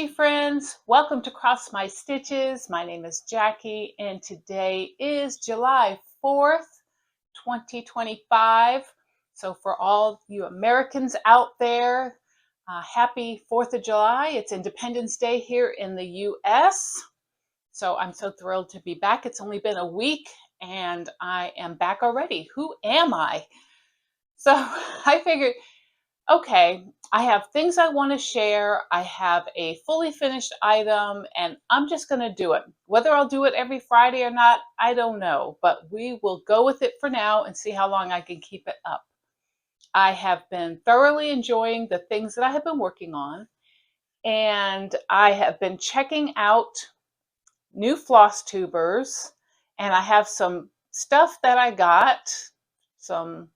stitchy friends, welcome to Cross My Stitches. My name is Jackie and today is July 4th, 2025. So for all you Americans out there, happy 4th of July. It's Independence Day here in the US. So I'm so thrilled to be back. It's only been a week and I am back already. Who am I? So I figured, okay, I have things I want to share. I have a fully finished item and I'm just going to do it. Whether I'll do it every Friday or not, I don't know, but we will go with it for now and see how long I can keep it up. I have been thoroughly enjoying the things that I have been working on, and I have been checking out new floss tubers, and I have some stuff that I got, some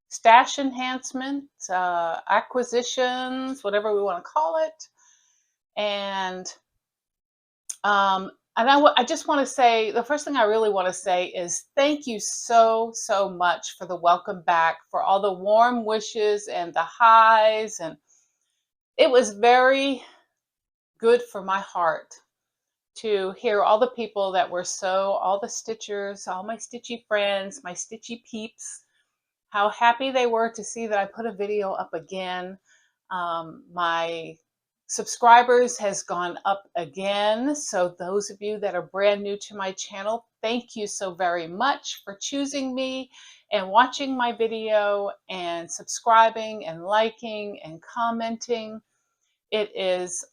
stash enhancements, acquisitions, whatever we want to call it. And I just want to say, the first thing I really want to say is thank you so much for the welcome back, for all the warm wishes and the highs. And it was very good for my heart to hear all the people that were all the stitchers, all my stitchy friends, my stitchy peeps, how happy they were to see that I put a video up again. My subscribers has gone up again. So those of you that are brand new to my channel, thank you so very much for choosing me and watching my video and subscribing and liking and commenting. It is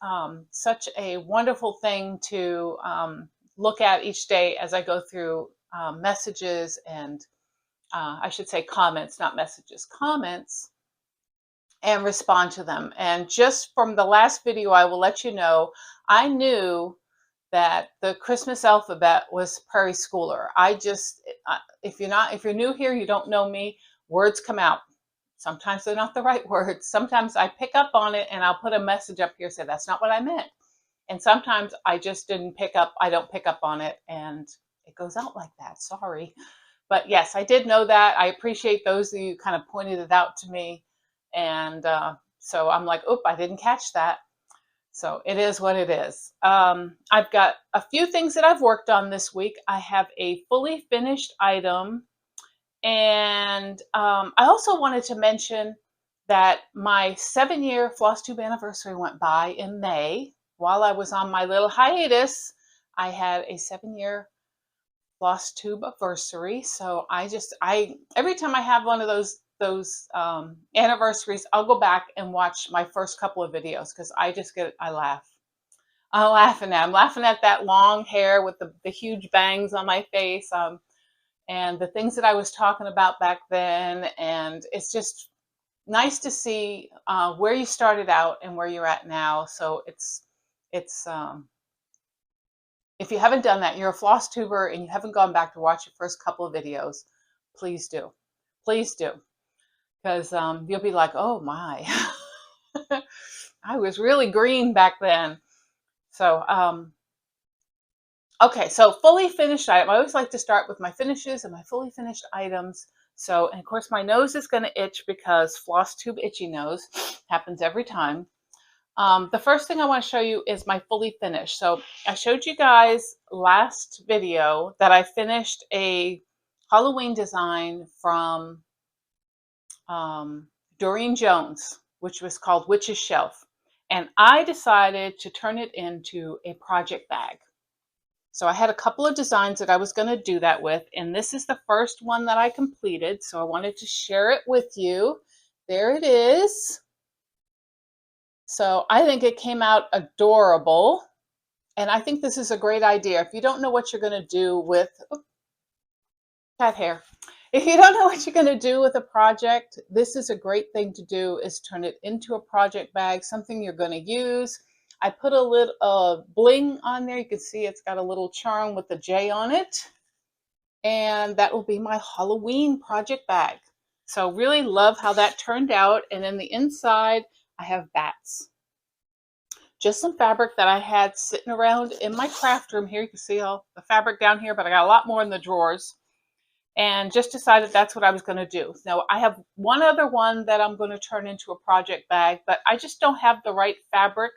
such a wonderful thing to look at each day as I go through messages and I should say comments, not messages, comments, and respond to them. And just from the last video, I will let you know, I knew that the Christmas alphabet was prairie schooler. If you're new here, you don't know me, words come out. Sometimes they're not the right words. Sometimes I pick up on it and I'll put a message up here, say that's not what I meant. And sometimes I just didn't pick up, I don't pick up on it and it goes out like that, sorry. But yes, I did know that. I appreciate those of you kind of pointed it out to me. And so I'm like, oop, I didn't catch that. So it is what it is. I've got a few things that I've worked on this week. I have a fully finished item. And I also wanted to mention that my 7-year Flosstube anniversary went by in May. While I was on my little hiatus, I had a 7-year Flosstube anniversary. So every time I have one of those anniversaries, I'll go back and watch my first couple of videos because I laugh. I'm laughing at that long hair with the huge bangs on my face, and the things that I was talking about back then. And it's just nice to see where you started out and where you're at now. So it's if you haven't done that, you're a floss tuber and you haven't gone back to watch your first couple of videos, please do. Please do. Because you'll be like, oh my, I was really green back then. So, okay, so fully finished item. I always like to start with my finishes and my fully finished items. So, and of course, my nose is going to itch because Flosstube itchy nose happens every time. The first thing I want to show you is my fully finished. So I showed you guys last video that I finished a Halloween design from Doreen Jones, which was called Witch's Shelf. And I decided to turn it into a project bag. So I had a couple of designs that I was going to do that with, and this is the first one that I completed. So I wanted to share it with you. There it is. So I think it came out adorable, and I think this is a great idea. If you don't know what you're going to do with cat hair, if you don't know what you're going to do with a project, this is a great thing to do, is turn it into a project bag, something you're going to use. I put a little bling on there. You can see it's got a little charm with a J on it, and that will be my Halloween project bag. So really love how that turned out. And then the inside, I have bats. Just some fabric that I had sitting around in my craft room here. You can see all the fabric down here, but I got a lot more in the drawers. And just decided that's what I was going to do. Now, I have one other one that I'm going to turn into a project bag, but I just don't have the right fabric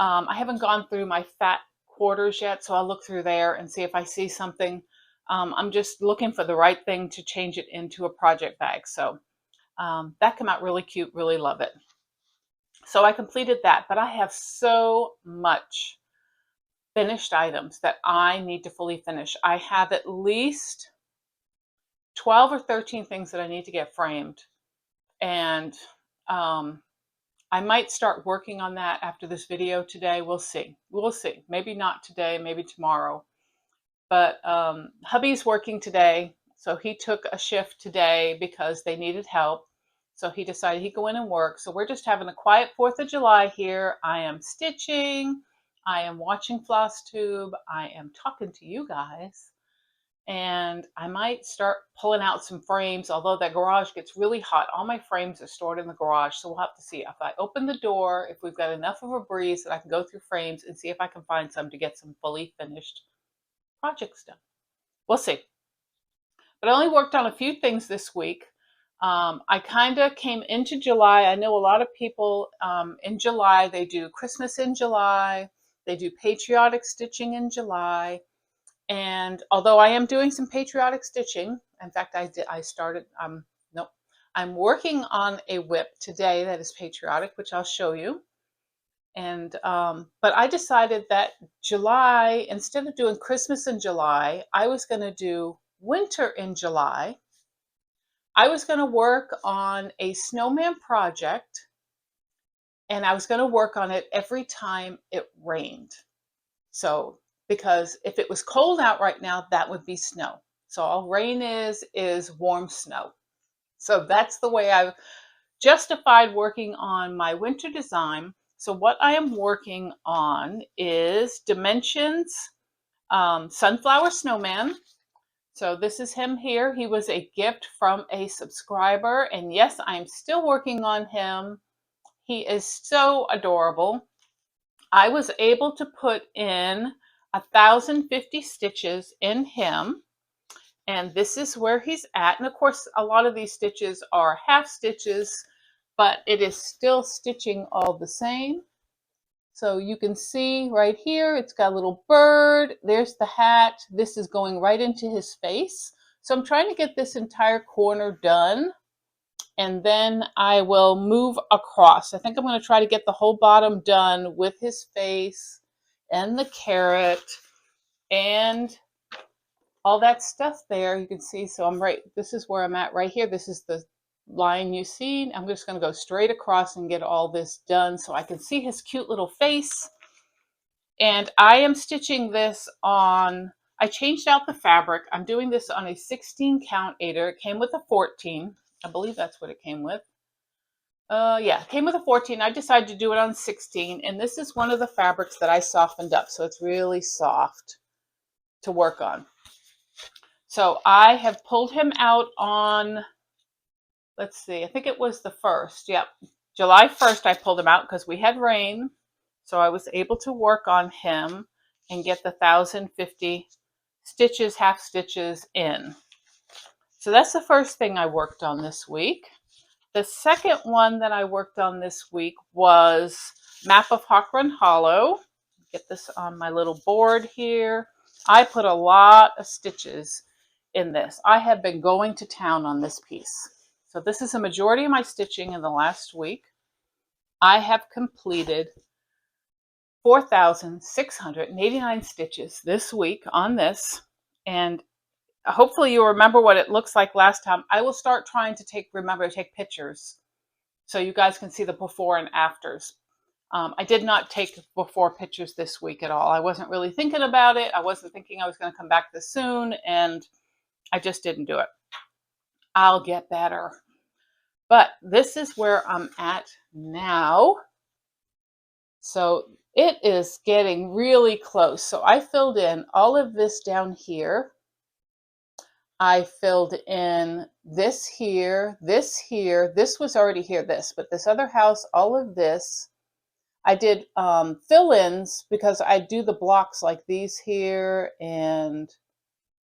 I haven't gone through my fat quarters yet, so I'll look through there and see if I see something. I'm just looking for the right thing to change it into a project bag. So that came out really cute, really love it. So I completed that, but I have so much finished items that I need to fully finish. I have at least 12 or 13 things that I need to get framed. And I might start working on that after this video today. We'll see. We'll see. Maybe not today, maybe tomorrow. But hubby's working today, so he took a shift today because they needed help. So he decided he'd go in and work. So we're just having a quiet 4th of July here. I am stitching. I am watching Flosstube. I am talking to you guys. And I might start pulling out some frames, although that garage gets really hot. All my frames are stored in the garage, so we'll have to see. If I open the door, if we've got enough of a breeze that I can go through frames and see if I can find some to get some fully finished projects done. We'll see. But I only worked on a few things this week. I kind of came into July. I know a lot of people in July, they do Christmas in July. They do patriotic stitching in July. And although I am doing some patriotic stitching, in fact, I started, nope, I'm working on a whip today that is patriotic, which I'll show you. And, but I decided that July, instead of doing Christmas in July, I was going to do winter in July. I was going to work on a snowman project, and I was going to work on it every time it rained. So, because if it was cold out right now, that would be snow. So all rain is warm snow. So that's the way I've justified working on my winter design. So what I am working on is Dimensions Sunflower Snowman. So this is him here. He was a gift from a subscriber. And yes, I'm still working on him. He is so adorable. I was able to put in 1,050 stitches in him. And this is where he's at. And of course, a lot of these stitches are half stitches, but it is still stitching all the same. So you can see right here, it's got a little bird. There's the hat. This is going right into his face. So I'm trying to get this entire corner done. And then I will move across. I think I'm going to try to get the whole bottom done with his face and the carrot and all that stuff there. You can see, so I'm right, this is where I'm at right here. This is the line you see. I'm just going to go straight across and get all this done so I can see his cute little face. And I am stitching this on, I changed out the fabric. I'm doing this on a 16 count aider. It came with a 14. I believe that's what it came with. Yeah, it came with a 14. I decided to do it on 16. And this is one of the fabrics that I softened up. So it's really soft to work on. So I have pulled him out on, let's see, I think it was the 1st. Yep, July 1st I pulled him out because we had rain. So I was able to work on him and get the 1,050 stitches, half stitches in. So that's the first thing I worked on this week. The second one that I worked on this week was Map of Hawk Run Hollow. Get this on my little board here. I put a lot of stitches in this. I have been going to town on this piece. So this is a majority of my stitching in the last week. I have completed 4,689 stitches this week on this. And hopefully you'll remember what it looks like last time. I will start trying to remember to take pictures so you guys can see the before and afters. I did not take before pictures this week at all. I wasn't really thinking about it. I wasn't thinking I was going to come back this soon, and I just didn't do it. I'll get better. But this is where I'm at now. So it is getting really close. So I filled in all of this down here. I filled in this here, this here. This was already here, but this other house, all of this. I did fill-ins because I do the blocks like these here, and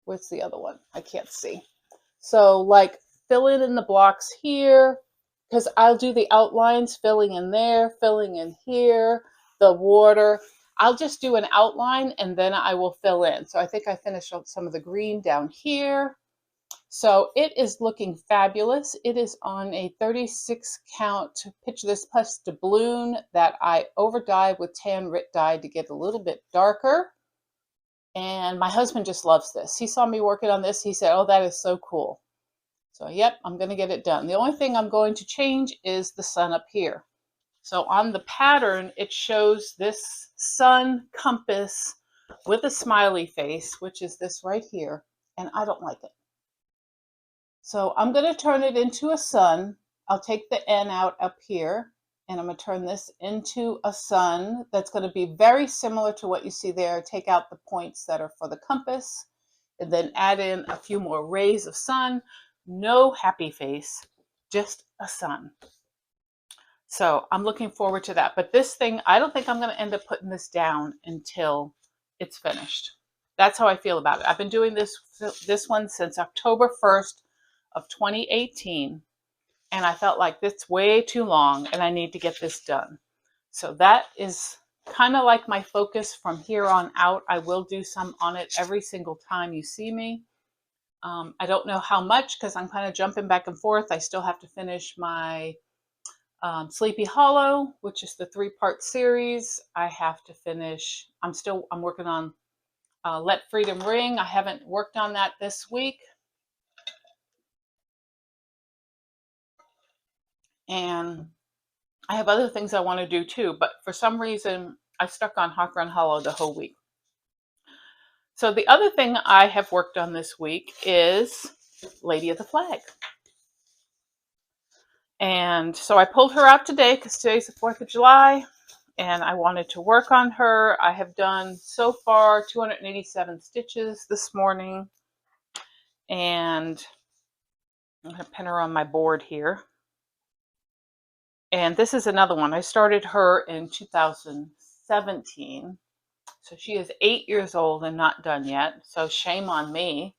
where's the other one? I can't see. So like fill in the blocks here, because I'll do the outlines, filling in there, filling in here. the water. I'll just do an outline and then I will fill in. So I think I finished some of the green down here. So it is looking fabulous. It is on a 36 count Picture This Plus doubloon that I over dyed with tan Rit dye to get a little bit darker. And my husband just loves this. He saw me working on this. He said, "Oh, that is so cool." So yep, I'm going to get it done. The only thing I'm going to change is the sun up here. So on the pattern, it shows this sun compass with a smiley face, which is this right here, and I don't like it. So I'm going to turn it into a sun. I'll take the N out up here, and I'm going to turn this into a sun that's going to be very similar to what you see there. Take out the points that are for the compass, and then add in a few more rays of sun. No happy face, just a sun. So I'm looking forward to that. But this thing, I don't think I'm going to end up putting this down until it's finished. That's how I feel about it. I've been doing this one since October 1st of 2018. And I felt like it's way too long and I need to get this done. So that is kind of like my focus from here on out. I will do some on it every single time you see me. I don't know how much because I'm kind of jumping back and forth. I still have to finish my Sleepy Hollow, which is the 3-part series. I have to finish. I'm working on Let Freedom Ring. I haven't worked on that this week. And I have other things I want to do too, but for some reason I stuck on Hawk Run Hollow the whole week. So the other thing I have worked on this week is Lady of the Flag. And so I pulled her out today because today's the 4th of July and I wanted to work on her. I have done so far 287 stitches this morning, and I'm going to pin her on my board here. And this is another one. I started her in 2017. So she is 8 years old and not done yet. So shame on me.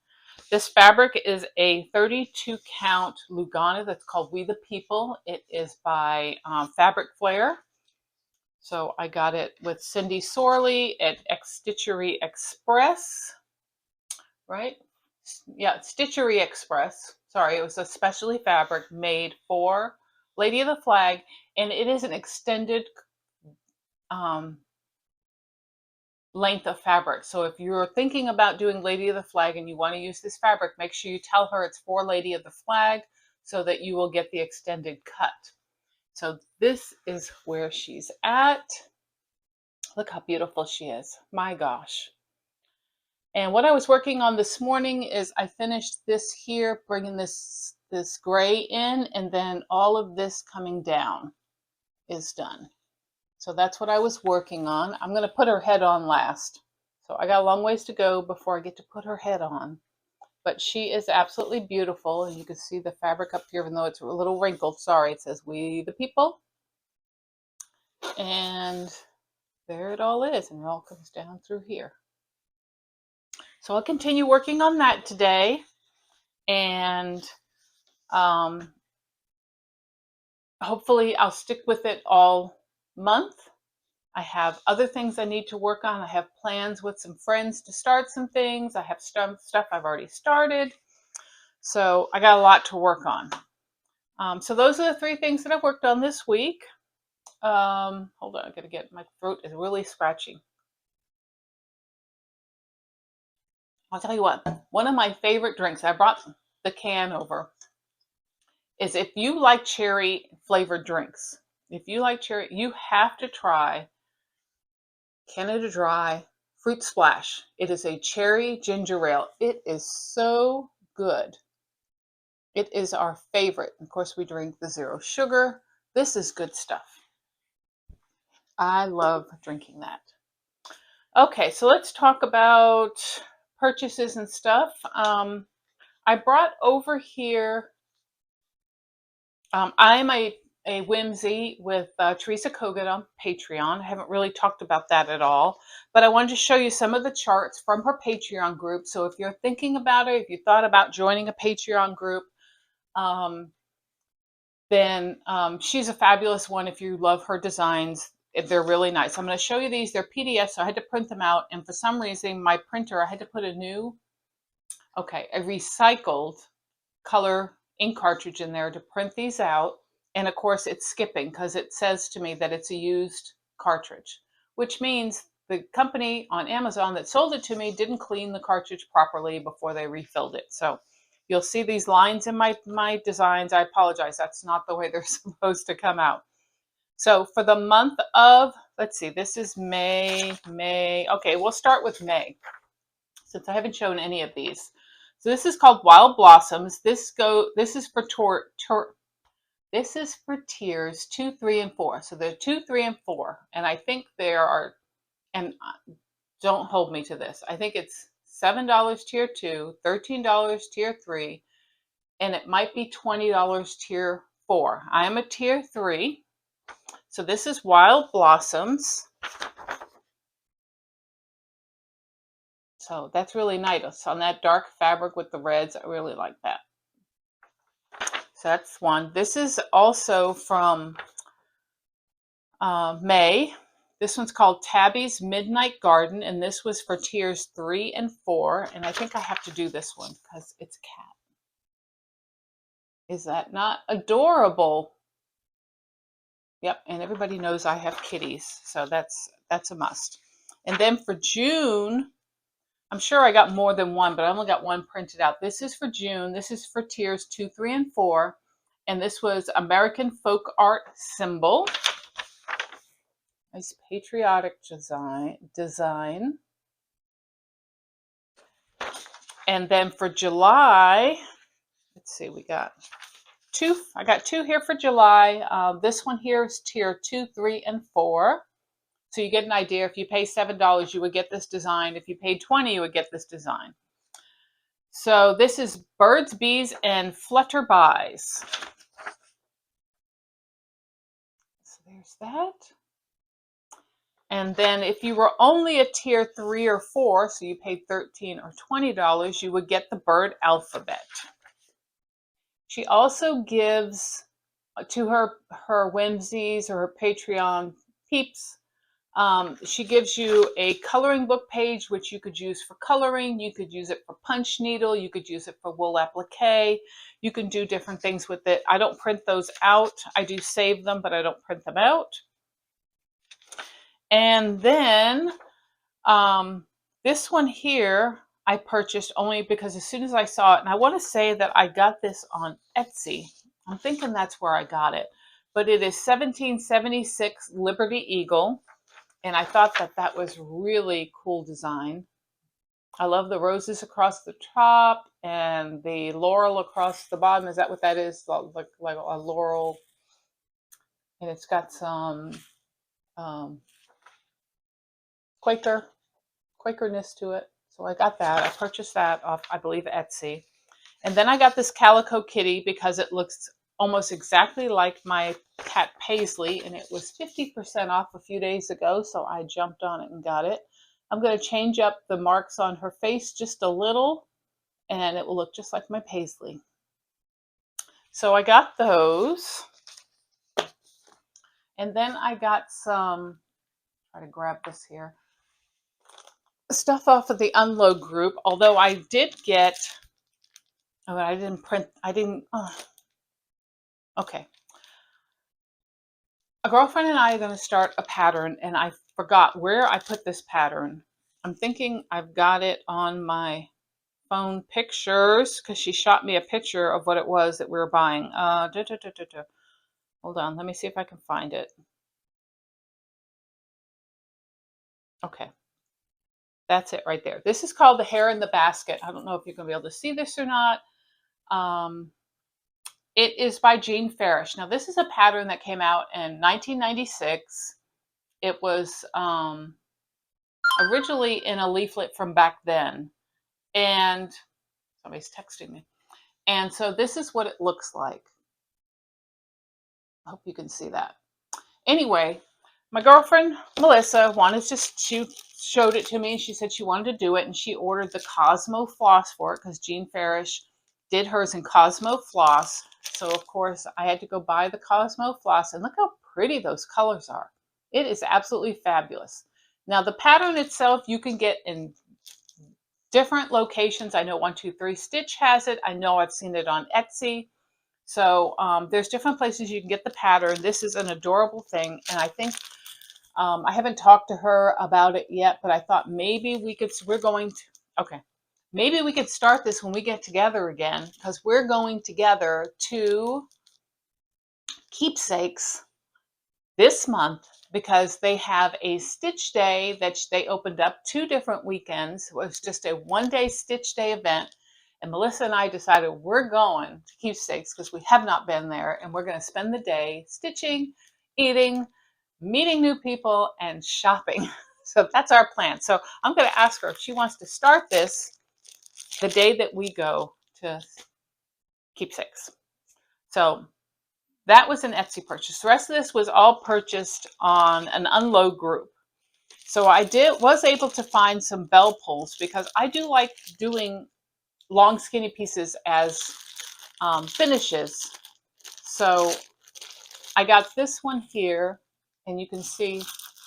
This fabric is a 32 count Lugana that's called We the People. It is by Fabric Flare. So I got it with Cindy Sorley at Stitchery Express, right? Yeah, Stitchery Express. Sorry, it was a specialty fabric made for Lady of the Flag, and it is an extended length of fabric. So if you're thinking about doing Lady of the Flag and you want to use this fabric, make sure you tell her it's for Lady of the Flag so that you will get the extended cut. So this is where she's at. Look how beautiful she is. My gosh. And what I was working on this morning is I finished this here, bringing this gray in, and then all of this coming down is done. So that's what I was working on. I'm going to put her head on last. So I got a long ways to go before I get to put her head on. But she is absolutely beautiful. And you can see the fabric up here, even though it's a little wrinkled. Sorry, it says We the People. And there it all is. And it all comes down through here. So I'll continue working on that today. And hopefully I'll stick with it all month. I have other things I need to work on. I have plans with some friends to start some things. I have stuff I've already started. So I got a lot to work on. So those are the 3 things that I've worked on this week. Hold on, I gotta get, my throat is really scratchy. I'll tell you what, one of my favorite drinks, I brought the can over, is if you like cherry flavored drinks, if you like cherry, you have to try Canada Dry Fruit Splash. It is a cherry ginger ale. It is so good. It is our favorite. Of course, we drink the 0 sugar. This is good stuff. I love drinking that. Okay, so let's talk about purchases and stuff. I brought over here, I'm a whimsy with Teresa Kogut on Patreon. I haven't really talked about that at all, but I wanted to show you some of the charts from her Patreon group. So if you're thinking about it, if you thought about joining a Patreon group, then she's a fabulous one if you love her designs. they're really nice. I'm going to show you these. They're PDFs, so I had to print them out. And for some reason, my printer, I had to put a recycled color ink cartridge in there to print these out. And of course, it's skipping because it says to me that it's a used cartridge, which means the company on Amazon that sold it to me didn't clean the cartridge properly before they refilled it. So you'll see these lines in my designs. I apologize. That's not the way they're supposed to come out. So for the month of, let's see, this is May. Okay, we'll start with May, since I haven't shown any of these. So this is called Wild Blossoms. This is for tiers 2, 3, and 4. So there are 2, 3, and 4, and I think there are, and don't hold me to this, I think it's $7 tier 2, $13 tier 3, and it might be $20 tier 4. I am a tier 3. So this is Wild Blossoms. So that's really nice on that dark fabric with the reds. I really like that. So that's one. This is also from May. This one's called Tabby's Midnight Garden, and this was for tiers 3 and 4. And I think I have to do this one because it's a cat. Is that not adorable? Yep, and everybody knows I have kitties, so that's a must. And then for June, I'm sure I got more than one, but I only got one printed out. This is for June. This is for tiers 2, 3, and 4. And this was American Folk Art Symbol. Nice patriotic design. And then for July, let's see, we got two. I got two here for July. This one here is tier 2, 3, and 4. So you get an idea. If you pay $7, you would get this design. If you paid $20, you would get this design. So this is Birds, Bees, and Flutterbys. So there's that. And then if you were only a tier 3 or 4, so you paid $13 or $20, you would get the bird alphabet. She also gives to her whimsies or her Patreon peeps, she gives you a coloring book page, which you could use for coloring. You could use it for punch needle. You could use it for wool applique. You can do different things with it. I don't print those out. I do save them, but I don't print them out. And then this one here, I purchased only because as soon as I saw it, and I want to say that I got this on Etsy. I'm thinking that's where I got it. But it is 1776 Liberty Eagle. And I thought that was really cool design. I love the roses across the top and the laurel across the bottom. Is that what that is? Like a laurel. And it's got some Quakerness to it. So I got that. I purchased that off, I believe, Etsy. And then I got this Calico Kitty because it looks almost exactly like my cat Paisley, and it was 50% off a few days ago, so I jumped on it and got it. I'm going to change up the marks on her face just a little, and it will look just like my Paisley. So I got those. And then I got some, try to grab this here, stuff off of the Unload group, although I did get, oh, I didn't print, okay. A girlfriend and I are going to start a pattern, and I forgot where I put this pattern. I'm thinking I've got it on my phone pictures because she shot me a picture of what it was that we were buying. Hold on, let me see if I can find it. Okay, that's it right there. This is called The Hare in the Basket. I don't know if you're going to be able to see this or not. It is by Jean Farish. Now, this is a pattern that came out in 1996. It was originally in a leaflet from back then. And somebody's texting me. And so this is what it looks like. I hope you can see that. Anyway, my girlfriend, Melissa, she showed it to me. She said she wanted to do it, and she ordered the Cosmo Floss for it because Jean Farish did hers in Cosmo Floss. So, of course, I had to go buy the Cosmo Floss, and look how pretty those colors are. It is absolutely fabulous. Now the pattern itself you can get in different locations. I know 123 Stitch has it. I know I've seen it on Etsy. So there's different places you can get the pattern. This is an adorable thing, and I think I haven't talked to her about it yet, but I thought maybe we could. We're going to okay. Maybe we could start this when we get together again, because we're going together to Keepsakes this month because they have a Stitch Day that they opened up 2 different weekends. It was just a 1-day Stitch Day event. And Melissa and I decided we're going to Keepsakes because we have not been there, and we're going to spend the day stitching, eating, meeting new people, and shopping. So that's our plan. So I'm going to ask her if she wants to start this the day that we go to Keepsakes. So that was an Etsy purchase. The rest of this was all purchased on an unload group. So I was able to find some bell pulls because I do like doing long skinny pieces as finishes. So I got this one here, and you can see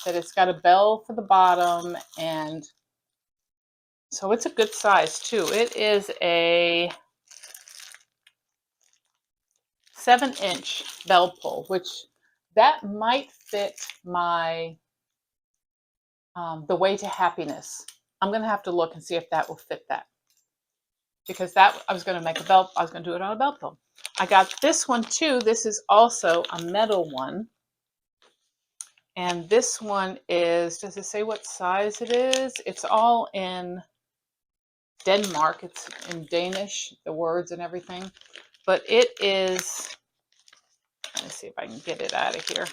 that it's got a bell for the bottom, and so it's a good size too. It is a 7-inch bell pull, which that might fit my the Way to Happiness. I'm going to have to look and see if that will fit that, because that I was going to make a belt. I was going to do it on a belt pull. I got this one too. This is also a metal one, and this one is. Does it say what size it is? It's all in Denmark. It's in Danish, the words and everything, but it is. Let me see if I can get it out of here.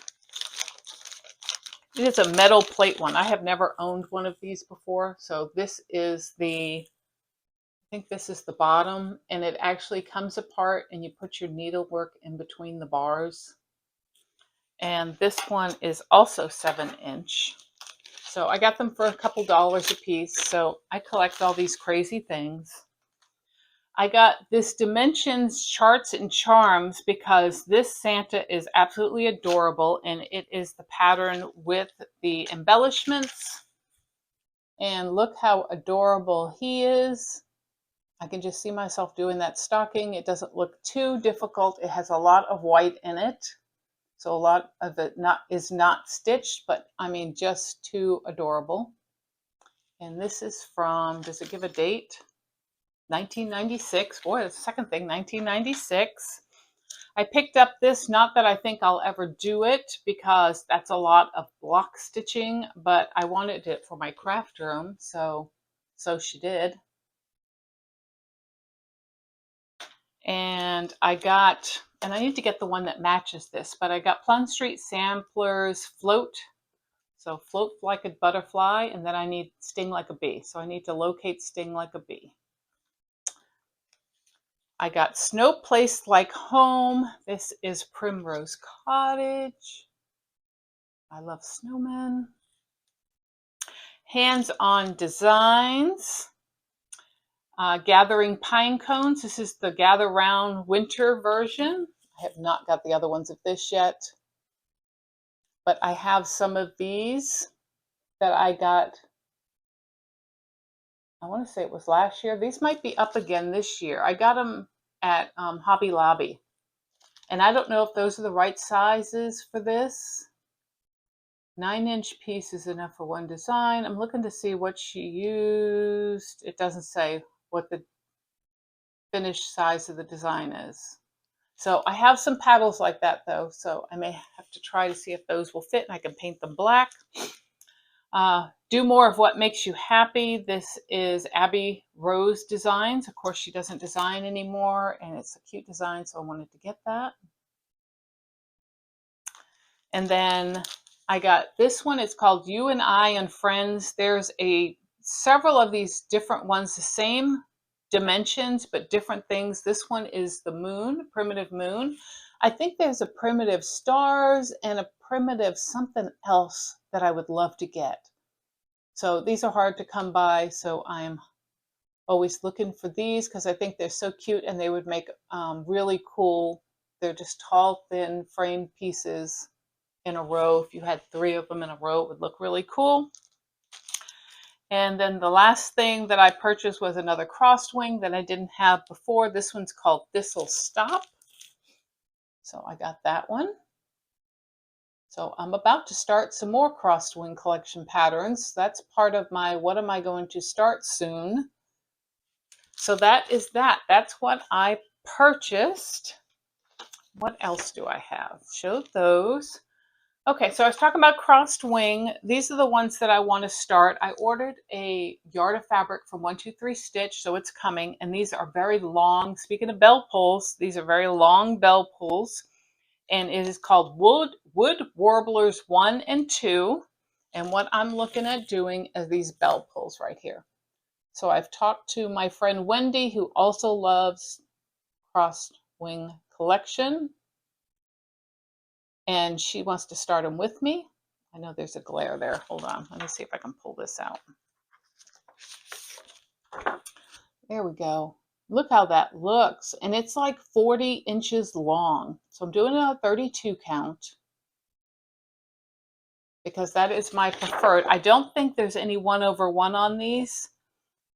It is a metal plate one. I have never owned one of these before, so this is I think this is the bottom, and it actually comes apart and you put your needlework in between the bars. And this one is also 7-inch. So I got them for a couple dollars a piece. So I collect all these crazy things. I got this Dimensions Charts and Charms because this Santa is absolutely adorable, and it is the pattern with the embellishments. And look how adorable he is. I can just see myself doing that stocking. It doesn't look too difficult. It has a lot of white in it. So a lot of it is not stitched, but I mean, just too adorable. And this is from, does it give a date? 1996. Boy, the second thing, 1996. I picked up this, not that I think I'll ever do it because that's a lot of block stitching, but I wanted it for my craft room, so she did. And I need to get the one that matches this, but I got Plum Street Samplers Float. So float like a butterfly, and then I need Sting Like a Bee. So I need to locate Sting Like a Bee. I got Snow Place Like Home. This is Primrose Cottage. I love snowmen. Hands On Designs. Gathering Pine Cones. This is the Gather Round Winter version. I have not got the other ones of this yet, but I have some of these that I got. I want to say it was last year. These might be up again this year. I got them at Hobby Lobby, and I don't know if those are the right sizes for this. 9-inch piece is enough for one design. I'm looking to see what she used. It doesn't say what the finished size of the design is. So I have some paddles like that though, so I may have to try to see if those will fit, and I can paint them black. Do More of What Makes You Happy. This is Abby Rose Designs. Of course, she doesn't design anymore, and it's a cute design, so I wanted to get that. And then I got this one. It's called You and I and Friends. There's several of these different ones, the same dimensions, but different things. This one is the moon, primitive moon. I think there's a primitive stars and a primitive something else that I would love to get. So these are hard to come by, so I'm always looking for these because I think they're so cute, and they would make really cool. They're just tall, thin framed pieces, in a row. If you had 3 of them in a row, it would look really cool. And then the last thing that I purchased was another crossed wing that I didn't have before. This one's called This'll Stop. So I got that one. So I'm about to start some more crossed wing collection patterns. That's part of my what am I going to start soon. So that is that. That's what I purchased. What else do I have? Showed those. Okay, so I was talking about crossed wing. These are the ones that I want to start. I ordered a yard of fabric from 123 Stitch, so it's coming. And these are very long. Speaking of bell pulls, these are very long bell pulls. And it is called Wood Warblers 1 and 2. And what I'm looking at doing is these bell pulls right here. So I've talked to my friend Wendy, who also loves crossed wing collection. And she wants to start them with me. I know there's a glare there. Hold on. Let me see if I can pull this out. There we go. Look how that looks. And it's like 40 inches long. So I'm doing a 32 count because that is my preferred. I don't think there's any 1/1 on these,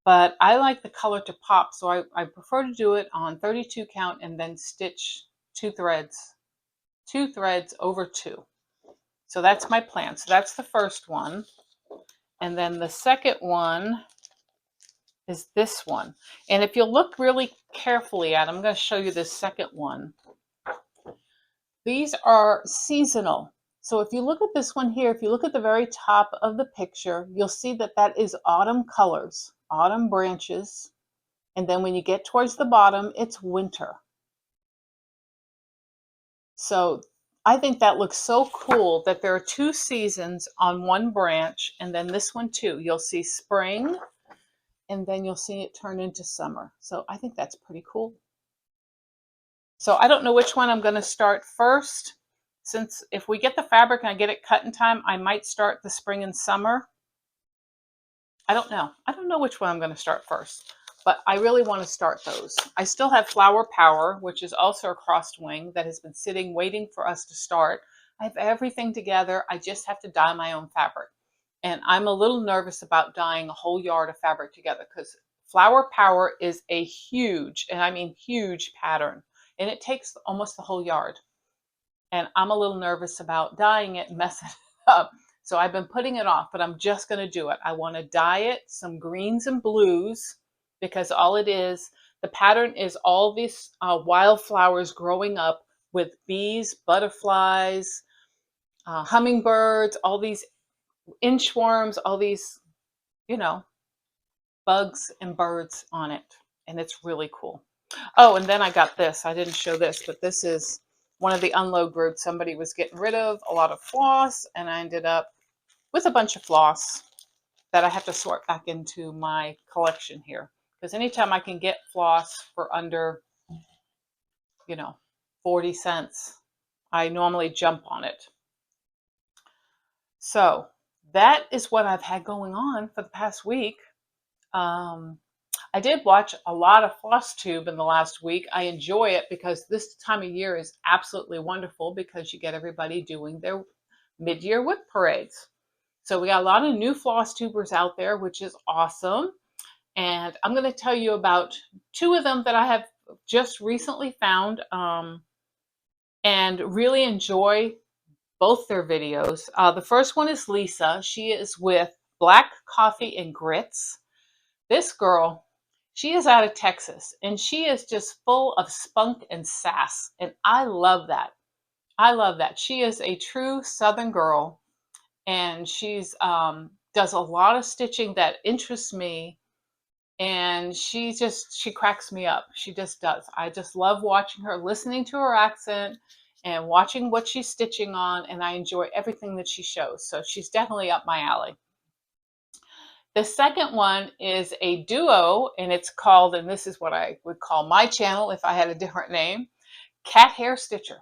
but I like the color to pop. So I prefer to do it on 32 count and then stitch 2 threads over 2. So that's my plan. So that's the first one. And then the second one is this one. And if you look really carefully at them, I'm going to show you this second one. These are seasonal. So if you look at this one here, if you look at the very top of the picture, you'll see that that is autumn colors, autumn branches. And then when you get towards the bottom, it's winter. So I think that looks so cool that there are 2 seasons on one branch, and then this one too. You'll see spring, and then you'll see it turn into summer. So I think that's pretty cool. So I don't know which one I'm going to start first. Since if we get the fabric and I get it cut in time, I might start the spring and summer. I don't know. I don't know which one I'm going to start first, but I really want to start those. I still have Flower Power, which is also a crossed wing that has been sitting waiting for us to start. I have everything together. I just have to dye my own fabric. And I'm a little nervous about dyeing a whole yard of fabric together because Flower Power is a huge, and I mean huge pattern. And it takes almost the whole yard. And I'm a little nervous about dyeing it and messing it up. So I've been putting it off, but I'm just going to do it. I want to dye it some greens and blues because all it is, the pattern is all these wildflowers growing up with bees, butterflies, hummingbirds, all these inchworms, all these, you know, bugs and birds on it. And it's really cool. Oh, and then I got this. I didn't show this, but this is one of the unload groups. Somebody was getting rid of a lot of floss, and I ended up with a bunch of floss that I have to sort back into my collection here. Because anytime I can get floss for under, 40 cents, I normally jump on it. So that is what I've had going on for the past week. I did watch a lot of Flosstube in the last week. I enjoy it because this time of year is absolutely wonderful because you get everybody doing their mid-year whip parades. So we got a lot of new Flosstubers out there, which is awesome. And I'm going to tell you about 2 of them that I have just recently found and really enjoy both their videos. The first one is Lisa. She is with Black Coffee and Grits. This girl, she is out of Texas and she is just full of spunk and sass. And I love that. I love that. She is a true Southern girl and she's does a lot of stitching that interests me. And she cracks me up. She just does. I just love watching her, listening to her accent and watching what she's stitching on. And I enjoy everything that she shows. So she's definitely up my alley. The second one is a duo, and it's called, and this is what I would call my channel if I had a different name, Cat Hair Stitcher.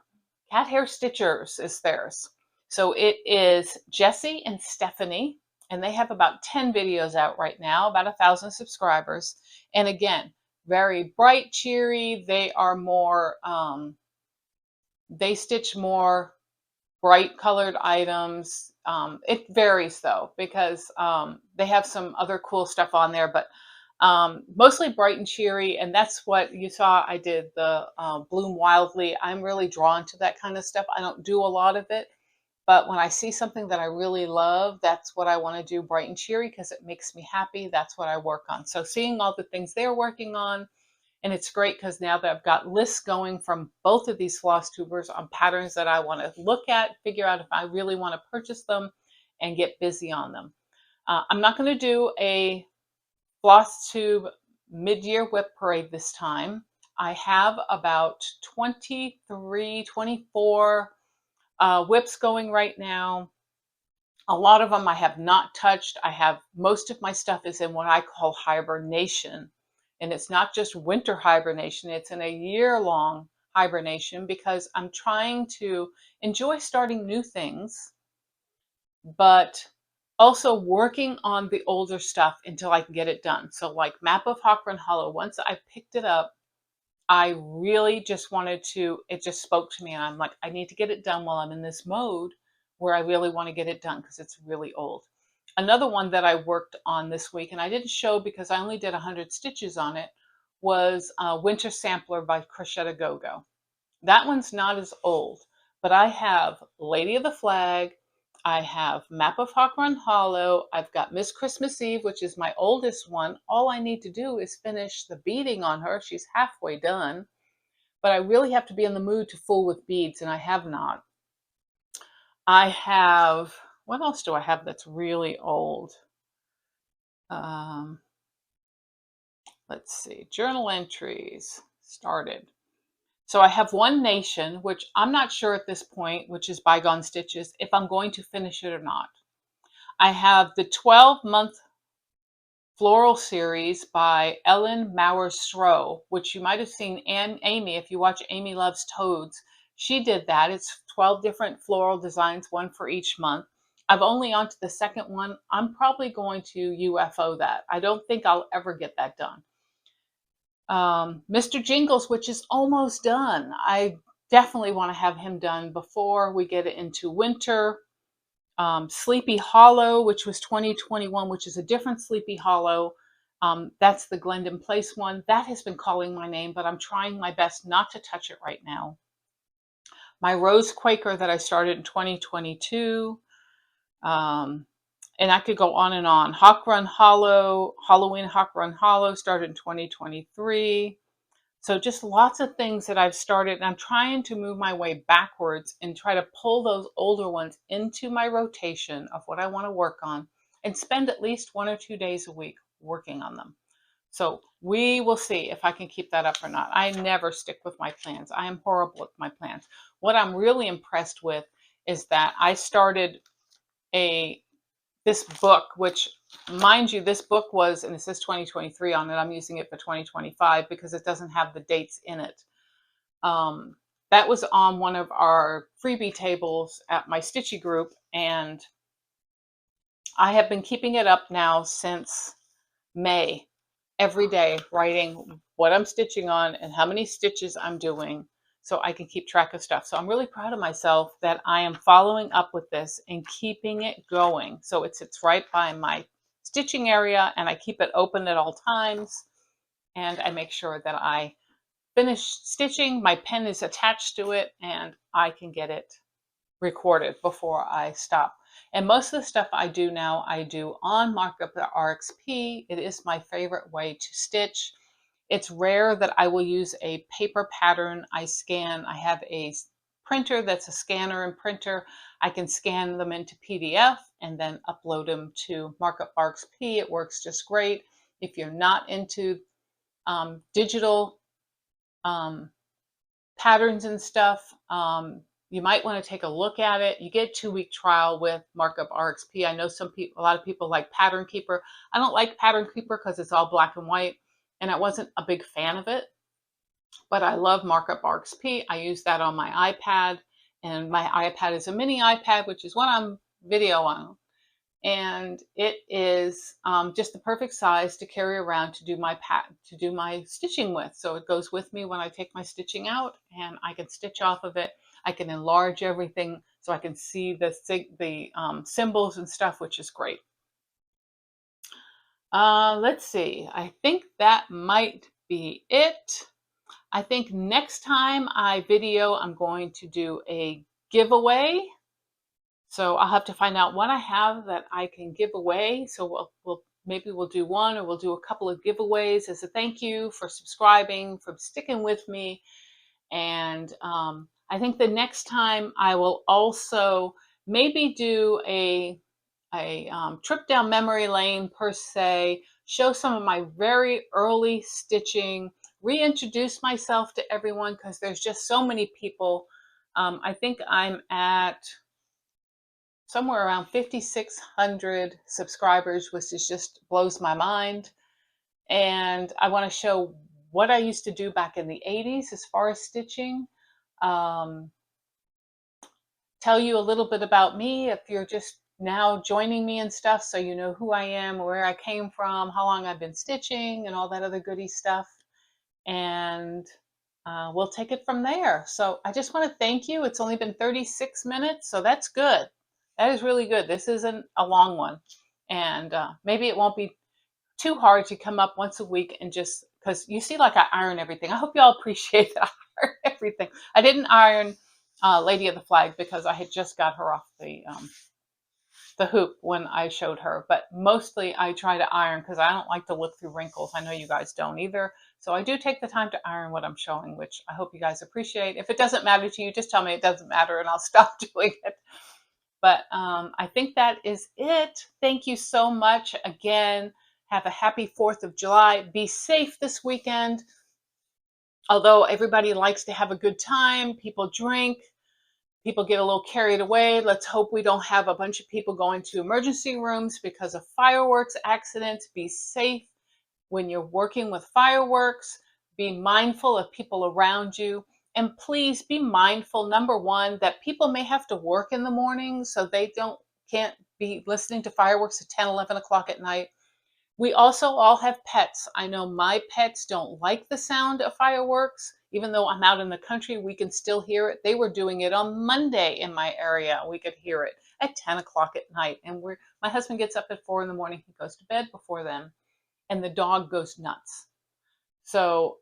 Cat Hair Stitchers is theirs. So it is Jessie and Stephanie, and they have about 10 videos out right now, about 1,000 subscribers. And again, very bright, cheery. They are more, they stitch more bright colored items. It varies though, because they have some other cool stuff on there, but mostly bright and cheery. And that's what you saw. I did the Bloom Wildly. I'm really drawn to that kind of stuff. I don't do a lot of it, but when I see something that I really love, that's what I want to do, bright and cheery, because it makes me happy. That's what I work on. So seeing all the things they're working on, and it's great because now that I've got lists going from both of these floss tubers on patterns that I want to look at, figure out if I really want to purchase them, and get busy on them. I'm not going to do a Flosstube mid-year whip parade this time. I have about 23, 24 whips going right now. A lot of them I have not touched. I have most of my stuff is in what I call hibernation. And it's not just winter hibernation, it's in a year-long hibernation, because I'm trying to enjoy starting new things, but also working on the older stuff until I can get it done. So like Map of Hawk Run Hollow, once I picked it up, I really just wanted to, it just spoke to me, and I'm like, I need to get it done while I'm in this mode where I really want to get it done because it's really old. Another one that I worked on this week, and I didn't show because I only did 100 stitches on it, was Winter Sampler by Crochet Go Go. That one's not as old, but I have Lady of the Flag, I have Map of Hawk Run Hollow, I've got Miss Christmas Eve, which is my oldest one. All I need to do is finish the beading on her. She's halfway done, but I really have to be in the mood to fool with beads, and I have not. I have, what else do I have that's really old? Let's see, journal entries started. So I have One Nation, which I'm not sure at this point, which is Bygone Stitches, if I'm going to finish it or not. I have the 12-month floral series by Ellen Maurer-Stroh, which you might have seen Amy, if you watch Amy Loves Toads. She did that. It's 12 different floral designs, one for each month. I've only on to the second one. I'm probably going to UFO that. I don't think I'll ever get that done. Mr. Jingles, which is almost done. I definitely want to have him done before we get it into winter. Sleepy Hollow, which was 2021, which is a different Sleepy Hollow. That's the Glendon Place one. That has been calling my name, but I'm trying my best not to touch it right now. My Rose Quaker that I started in 2022. And I could go on and on. Hawk Run Hollow, Halloween Hawk Run Hollow started in 2023. So just lots of things that I've started, and I'm trying to move my way backwards and try to pull those older ones into my rotation of what I want to work on and spend at least 1 or 2 days a week working on them. So we will see if I can keep that up or not. I never stick with my plans. I am horrible with my plans. What I'm really impressed with is that I started this book, which, mind you, this book was, and it says 2023 on it, I'm using it for 2025 because it doesn't have the dates in it. That was on one of our freebie tables at my Stitchy group, and I have been keeping it up now since May, every day, writing what I'm stitching on and how many stitches I'm doing, so I can keep track of stuff. So I'm really proud of myself that I am following up with this and keeping it going. So it sits right by my stitching area, and I keep it open at all times, and I make sure that I finish stitching, my pen is attached to it, and I can get it recorded before I stop. And most of the stuff I do now, I do on Markup RXP. It is my favorite way to stitch. It's rare that I will use a paper pattern. I have a printer that's a scanner and printer. I can scan them into PDF and then upload them to Markup RXP. It works just great. If you're not into digital patterns and stuff, you might want to take a look at it. You get a 2-week trial with Markup RXP. I know a lot of people like Pattern Keeper. I don't like Pattern Keeper because it's all black and white, and I wasn't a big fan of it, but I love Markup RXP. I use that on my iPad, and my iPad is a mini iPad, which is what I'm video on. And it is just the perfect size to carry around to do my stitching with. So it goes with me when I take my stitching out, and I can stitch off of it. I can enlarge everything. so I can see the symbols and stuff, which is great. Let's see. I think that might be it. I think next time I video, I'm going to do a giveaway. So I'll have to find out what I have that I can give away. So maybe we'll do one, or we'll do a couple of giveaways as a thank you for subscribing, for sticking with me. And I think the next time I will also maybe do a trip down memory lane per se, show some of my very early stitching, reintroduce myself to everyone because there's just so many people. I think I'm at somewhere around 5,600 subscribers, which is just blows my mind. And I want to show what I used to do back in the 80s as far as stitching. Um, Tell you a little bit about me if you're just now joining me and stuff, so you know who I am, where I came from, how long I've been stitching, and all that other goody stuff. And we'll take it from there. So I just want to thank you. It's only been 36 minutes, so that's good. That is really good. This isn't a long one. And maybe it won't be too hard to come up once a week and just, because you see, like, I iron everything. I hope y'all appreciate that I iron everything. I didn't iron Lady of the Flag because I had just got her off the hoop when I showed her. But mostly I try to iron because I don't like to look through wrinkles. I know you guys don't either. So I do take the time to iron what I'm showing, which I hope you guys appreciate. If it doesn't matter to you, just tell me it doesn't matter and I'll stop doing it. But I think that is it. Thank you so much. Again, have a happy 4th of July. Be safe this weekend. Although everybody likes to have a good time, people drink, people get a little carried away. Let's hope we don't have a bunch of people going to emergency rooms because of fireworks accidents. Be safe when you're working with fireworks. Be mindful of people around you. And please be mindful, number one, that people may have to work in the morning, so they can't be listening to fireworks at 10, 11 o'clock at night. We also all have pets. I know my pets don't like the sound of fireworks. Even though I'm out in the country, we can still hear it. They were doing it on Monday in my area. We could hear it at 10 o'clock at night. And my husband gets up at 4 in the morning. He goes to bed before then. And the dog goes nuts. So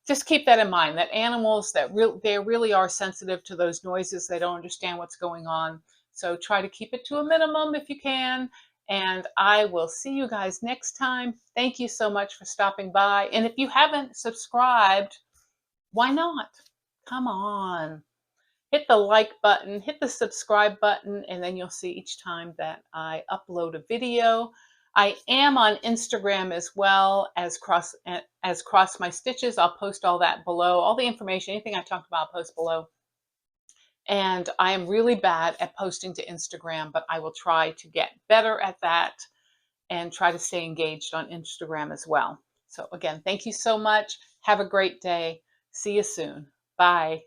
just keep that in mind, that animals, they really are sensitive to those noises. They don't understand what's going on. So try to keep it to a minimum if you can. And I will see you guys next time. Thank you so much for stopping by. And if you haven't subscribed, why not? Come on. Hit the like button, hit the subscribe button, and then you'll see each time that I upload a video. I am on Instagram as well as Cross My Stitches. I'll post all that below. All the information, anything I talked about, I'll post below. And I am really bad at posting to Instagram, but I will try to get better at that and try to stay engaged on Instagram as well. So again, thank you so much. Have a great day. See you soon. Bye.